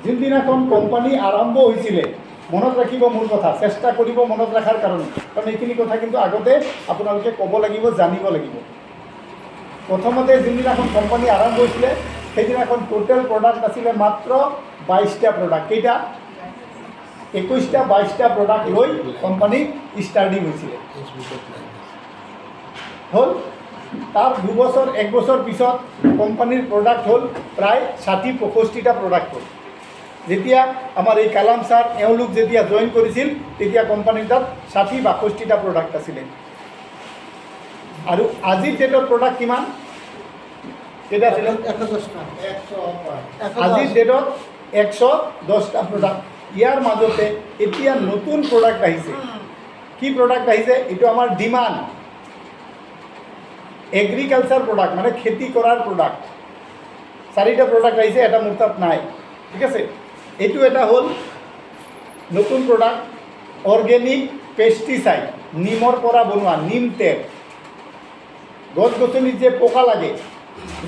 যোনদিনাখন কোম্পানী আৰম্ভ হৈছিলে মনত ৰাখিব মোৰ কথা, চেষ্টা কৰিব মনত ৰখাৰ কাৰণে, কাৰণ এইখিনি কথা কিন্তু আগতে আপোনালোকে ক'ব লাগিব, জানিব লাগিব। প্ৰথমতে যোনদিনাখন কোম্পানী আৰম্ভ হৈছিলে সেইদিনাখন টোটেল প্ৰডাক্ট আছিলে মাত্ৰ 22টা প্ৰডাক্ট। কেইটা? 21টা 22টা প্ৰডাক্ট লৈ কোম্পানী ষ্টাৰ্টিং হৈছিলে। হ'ল তাৰ 2 বছৰ 1 বছৰ পিছত কোম্পানীৰ প্ৰডাক্ট হ'ল প্ৰায় 60-65টা প্ৰডাক্ট হ'ল। যেতিয়া আমাৰ এই কালাম ছাৰ এওঁলোক যেতিয়া জইন কৰিছিল তেতিয়া কোম্পানীৰ তাত 60-62টা প্ৰডাক্ট আছিলে। আৰু আজিৰ ডেটৰ প্ৰডাক্ট কিমান? কেইটা আছিলে? 110টা। আজিৰ ডেটত 110টা প্ৰডাক্ট। ইয়াৰ মাজতে এতিয়া নতুন প্ৰডাক্ট আহিছে। কি প্ৰডাক্ট আহিছে? এইটো আমাৰ ডিমাণ্ড এগ্ৰিকালচাৰ প্ৰডাক্ট, মানে খেতি কৰাৰ প্ৰডাক্ট। 4টা প্ৰডাক্ট আহিছে, এটা মোৰ তাত নাই। ঠিক আছে, এইটো এটা হ'ল নতুন প্ৰডাক্ট অৰ্গেনিক পেষ্টিচাইড, নিমৰ পৰা বনোৱা নিম তেল। গছ গছনিত যে পোকা লাগে,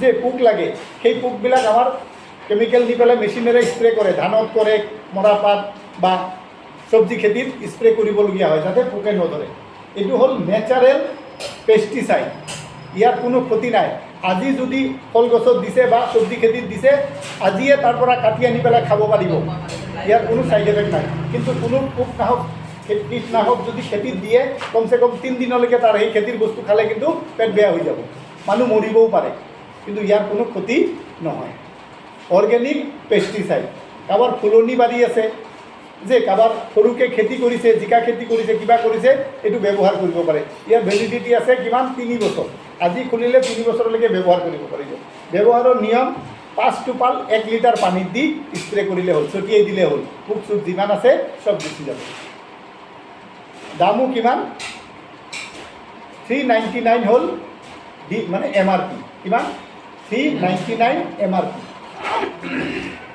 যে পোক লাগে, সেই পোকবিলাক আমাৰ কেমিকেল দি পেলাই মেচিনেৰে স্প্ৰে কৰে, ধানত কৰে, মৰাপাত বা চব্জি খেতিত স্প্ৰে কৰিবলগীয়া হয় যাতে পোকে নধৰে। এইটো হ'ল নেচাৰেল পেষ্টিচাইড, ইয়াৰ কোনো ক্ষতি নাই। আজি যদি ফল গছত দিছে বা চব্জি খেতিত দিছে, আজিয়ে তাৰ পৰা কাটি আনি পেলাই খাব পাৰিব, ইয়াৰ কোনো ছাইড এফেক্ট নাই। কিন্তু কোনো পোকনাশক কীটনাশক যদি খেতিত দিয়ে কমচে কম 3 দিনলৈকে তাৰ সেই খেতিৰ বস্তু খালে কিন্তু পেট বেয়া হৈ যাব, মানুহ মৰিবও পাৰে, কিন্তু ইয়াৰ কোনো ক্ষতি নহয়। অৰ্গেনিক পেষ্টিচাইড, কাৰোবাৰ ফুলনি বাৰী আছে, যে কাৰোবাৰ সৰুকৈ খেতি কৰিছে, জিকা খেতি কৰিছে, কিবা কৰিছে, এইটো ব্যৱহাৰ কৰিব পাৰে। ইয়াৰ ভেলিডিটি আছে কিমান? 3 বছৰ। আজি খুলিলে 3 বছৰলৈকে ব্যৱহাৰ কৰিব পাৰিব। ব্যৱহাৰৰ নিয়ম 5 টোপাল 1 লিটাৰ পানীত দি স্প্ৰে কৰিলে হ'ল, ছটিয়াই দিলে হ'ল, পোক চোক যিমান আছে চব গুচি যাব। দামো কিমান? 399 হ'ল মানে MRP। কিমান? 399 MRP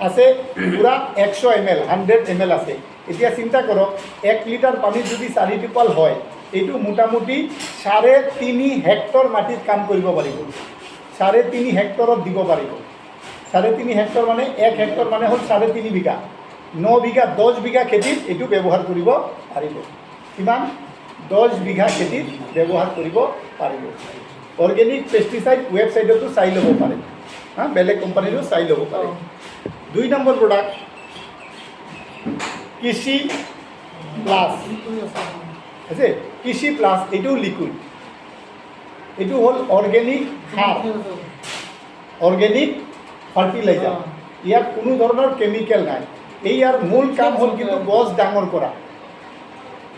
আছে। পূৰা 100 ml 100 ml আছে। এতিয়া চিন্তা কৰক, 1 লিটাৰ পানীত যদি 4 টোপাল হয়, এইটো মোটামুটি 3.5 হেক্টৰ মাটিত কাম কৰিব পাৰিব। 3.5 হেক্টৰত দিব পাৰিব। 3.5 হেক্টৰ মানে 1 হেক্টৰ মানে হ'ল 3.5 বিঘা। 9 বিঘা 10 বিঘা খেতিত এইটো ব্যৱহাৰ কৰিব পাৰিব। কিমান? 10 বিঘা খেতিত ব্যৱহাৰ কৰিব পাৰিব। অৰ্গেনিক পেষ্টিচাইড ৱেবছাইটতো চাই ল'ব পাৰে, বেলেগ কোম্পানীৰো চাই ল'ব পাৰে। 2 নম্বৰ প্ৰডাক্ট কৃষি প্লাছ আছে। কৃষি প্লাছ এইটো লিকুইড, এইটো হ'ল অৰ্গেনিক সাৰ, অৰ্গেনিক ফাৰ্টিলাইজাৰ। ইয়াত কোনো ধৰণৰ কেমিকেল নাই। এই ইয়াৰ মূল কাম হ'ল কিন্তু গছ ডাঙৰ কৰা।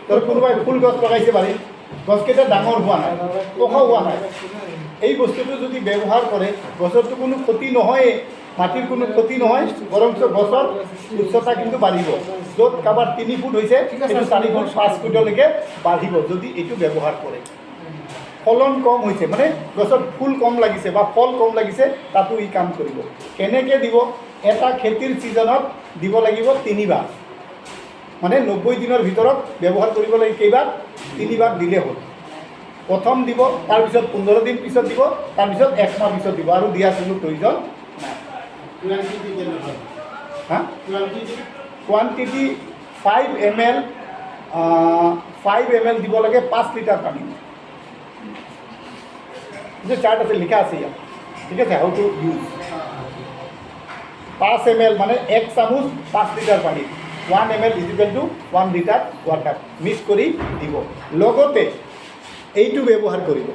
তোৰ কোনোবাই ফুল গছ লগাইছে বাৰীত, গছকেইটা ডাঙৰ হোৱা নাই, ওখ হোৱা নাই। এই বস্তুটো যদি ব্যৱহাৰ কৰে গছৰটো কোনো ক্ষতি নহয়েই, মাটিৰ কোনো ক্ষতি নহয়, বৰঞ্চ গছৰ উচ্চতা কিন্তু বাঢ়িব। য'ত কাৰোবাৰ 3 ফুট হৈছে সেইটো 4 ফুট 5 ফুটলৈকে বাঢ়িব যদি এইটো ব্যৱহাৰ কৰে। ফলন কম হৈছে, মানে গছত ফুল কম লাগিছে বা ফল কম লাগিছে, তাতো ই কাম কৰিব। কেনেকৈ দিব? এটা খেতিৰ ছিজনত দিব লাগিব 3 বাৰ, মানে 90 দিনৰ ভিতৰত ব্যৱহাৰ কৰিব লাগে। কেইবাৰ? 3 বাৰ দিলে হ'ল। প্ৰথম দিব, তাৰপিছত 15 দিন পিছত দিব, তাৰপিছত 1 মাহ পিছত দিব, আৰু দিয়াৰ কোনো প্ৰয়োজন নাই। কোৱান্টিটি 5 ml 5 ml দিব লাগে 5 লিটাৰ পানী। যে চাৰ্ট আছে, লিখা আছে ইয়াত, ঠিক আছে, হাউ টু ইউজ। 5 ml মানে 1 চামুচ 5 লিটাৰ পানী। 1 ml = 1 লিটাৰ ৱাটাৰ মিক্স কৰি দিব। লগতে এইটো ব্যৱহাৰ কৰিব,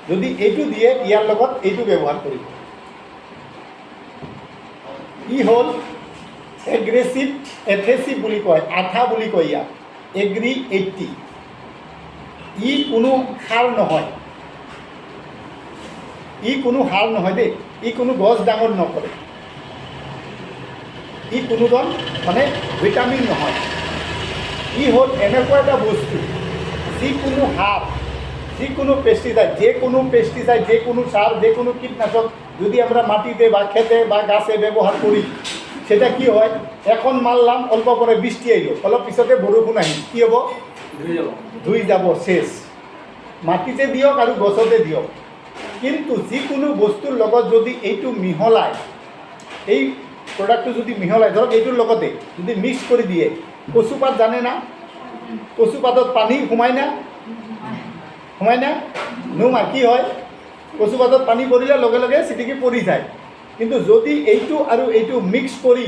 যদি এইটো দিয়ে ইয়াৰ লগত এইটো ব্যৱহাৰ কৰিব। ই হ'ল এগ্ৰেছিভ বুলি কয়, আঠা বুলি কয় ইয়াক, এগ্ৰি 80। ই কোনো সাৰ নহয়, ই কোনো সাৰ নহয় দেই, ই কোনো গছ ডাঙৰ নকৰে, ই কোনো ধৰণ মানে ভিটামিন নহয়। ই হ'ল এনেকুৱা এটা বস্তু, যিকোনো সাৰ, যিকোনো পেষ্টিচাইড, যে কোনো সার, যে কোনো কীটনাশক যদি আমরা মাটিতে বা খেতে বা গাছে ব্যবহার করি, সেটা কি হয়? এখন মারলাম, অল্প পরে বৃষ্টি আইলো, অলপ পিছতে বরষুণ আহিল, কি হব? ধুই যাব, শেষ। মাটিতে দিয়ক আর গছতে দিয়ক। কিন্তু যিকোনো বস্তুর লগত যদি এইটো মিহলায়, প্ৰডাক্টটো যদি মিহলাই ধৰক এইটোৰ লগতে যদি মিক্স কৰি দিয়ে, কচুপাত জানে না, কচুপাতত পানী সোমাই না, সোমাই না, নোমাই, কি হয় কচুপাতত পানী পৰিলে লগে লগে চিটিকি পৰি যায়। কিন্তু যদি এইটো আৰু এইটো মিক্স কৰি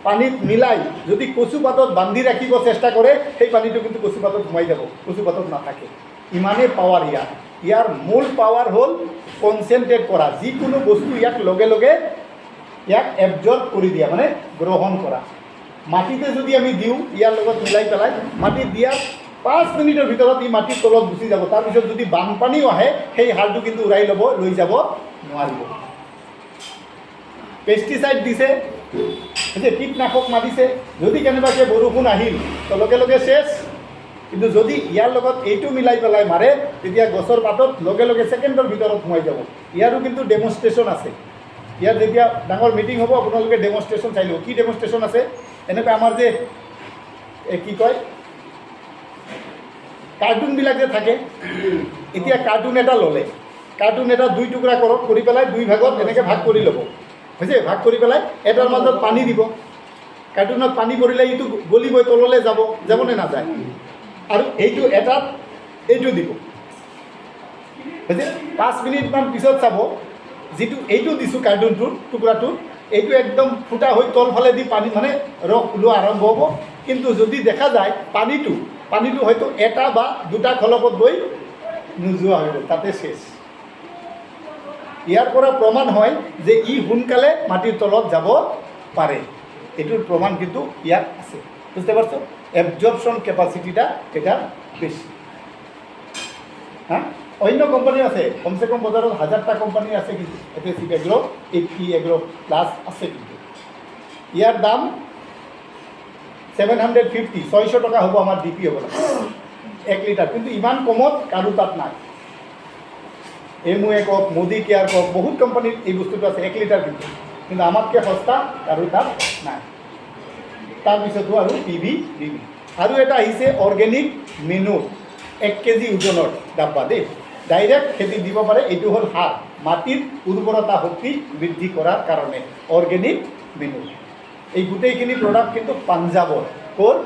পানীত মিলাই যদি কচুপাতত বান্ধি ৰাখিব চেষ্টা কৰে, সেই পানীটো কিন্তু কচুপাতত সোমাই যাব, কচুপাতত নাথাকে। ইমানেই পাৱাৰ ইয়াৰ মূল পাৱাৰ হ'ল কনচেনট্ৰেট কৰা, যিকোনো বস্তু ইয়াক লগে লগে ইয়াক এবজৰ্ব কৰি দিয়া, মানে গ্ৰহণ কৰা। মাটিতে যদি আমি দিওঁ ইয়াৰ লগত মিলাই পেলাই, মাটিত দিয়াৰ 5 মিনিটৰ ভিতৰত ই মাটিৰ তলত গুচি যাব। তাৰপিছত যদি বানপানীও আহে সেই সাৰটো কিন্তু উৰাই লৈ যাব নোৱাৰিব। পেষ্টিচাইড দিছে, কীটনাশক মাৰিছে, যদি কেনেবাকৈ বৰষুণ আহিল তো লগে লগে শেষ। কিন্তু যদি ইয়াৰ লগত এইটো মিলাই পেলাই মাৰে, তেতিয়া গছৰ পাতত লগে লগে ছেকেণ্ডৰ ভিতৰত সোমাই যাব। ইয়াৰো কিন্তু ডেমনষ্ট্ৰেশ্যন আছে। ইয়াত যেতিয়া ডাঙৰ মিটিং হ'ব আপোনালোকে ডেমনষ্ট্ৰেশ্যন চাই ল'ব। কি ডেমনষ্ট্ৰেশ্যন আছে? এনেকৈ আমাৰ যে কি কয় কাৰ্টুনবিলাক যে থাকে, এতিয়া কাৰ্টুন এটা ল'লে, কাৰ্টুন এটা 2 টুকুৰা কৰক, কৰি পেলাই 2 ভাগত এনেকৈ ভাগ কৰি ল'ব, হৈছে? ভাগ কৰি পেলাই এটাৰ মাজত পানী দিব। কাৰ্টুনত পানী পৰিলে এইটো গলিবই, তললৈ যাবনে নাযায়? আৰু এইটো এটাত এইটো দিব, হৈছে? 5 মিনিটমান পিছত চাব, যিটো এইটো দিছোঁ কাৰ্টুনটোৰ টুকুৰাটোত, এইটো একদম ফুটা হৈ তলফালে দি পানী মানে ৰস ওলোৱা আৰম্ভ হ'ব। কিন্তু যদি দেখা যায় পানীটো হয়তো এটা বা দুটা খলপত গৈ নোযোৱা হৈ গ'ল, তাতে শেষ। ইয়াৰ পৰা প্ৰমাণ হয় যে ই সোনকালে মাটিৰ তলত যাব পাৰে। এইটোৰ প্ৰমাণ কিন্তু ইয়াত আছে, বুঝতে পাৰছো? এবজৰ্পশন ক্যাপাসিটিটা এটা বেশি। হ্যাঁ, অন্য কোম্পানি আছে, কমসে কম বজাৰত 1000টা কোম্পানি আছে, কিন্তু এতে সিপ এগ্ৰো, এইটি এগ্ৰো প্লাস আছে। কিন্তু ইয়াৰ দাম 750, 600 টাকা হ'ব আমাৰ ডিপি হ'ব লাগে 1 লিটাৰ। কিন্তু ইমান কমত কাৰো তাত নাই। এমওয়ে কওক, মোদী কেয়াৰ কওক, বহুত কোম্পানীৰ এই বস্তুটো আছে 1 লিটাৰ। কিন্তু আমাতকৈ সস্তা কাৰো তাত নাই। তাৰপিছতো আৰু পিভি ডিভি আৰু এটা আহিছে অৰ্গেনিক মেনু, 1 কেজি ওজনৰ ডাব্বা দেই, ডাইৰেক্ট খেতি দিব পাৰে। এইটো হ'ল সাৰ, মাটিৰ উৰ্বৰতা শক্তি বৃদ্ধি কৰাৰ কাৰণে অৰ্গেনিক মেনু। এই গোটেইখিনি প্ৰডাক্ট কিন্তু পাঞ্জাবৰ, ক'ৰ?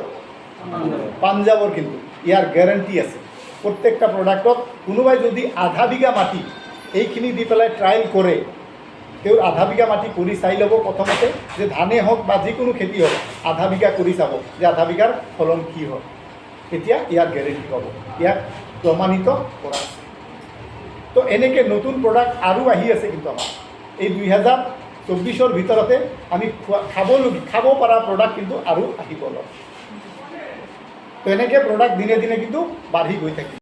পাঞ্জাবৰ। কিন্তু ইয়াৰ গ্যাৰাণ্টি আছে প্ৰত্যেকটা প্ৰডাক্টত। কোনোবাই যদি আধা বিঘা মাটি এইখিনি দি পেলাই ট্ৰায়েল কৰে, তেওঁৰ আধা বিঘা মাটি কৰি চাই ল'ব প্ৰথমতে, যে ধানে হওক বা যিকোনো খেতি হওক, আধা বিঘা কৰি চাব যে আধা বিঘাৰ ফলন কি হয়। তেতিয়া ইয়াৰ গেৰেণ্টি পাব, ইয়াক প্ৰমাণিত কৰা আছে। তো এনেকৈ নতুন প্ৰডাক্ট আৰু আহি আছে। কিন্তু আমাৰ এই 2024ৰ ভিতৰতে আমি খাব পৰা প্ৰডাক্ট কিন্তু আৰু আহিব অলপ। তো এনেকৈ প্ৰডাক্ট দিনে দিনে কিন্তু বাঢ়ি গৈ থাকিব।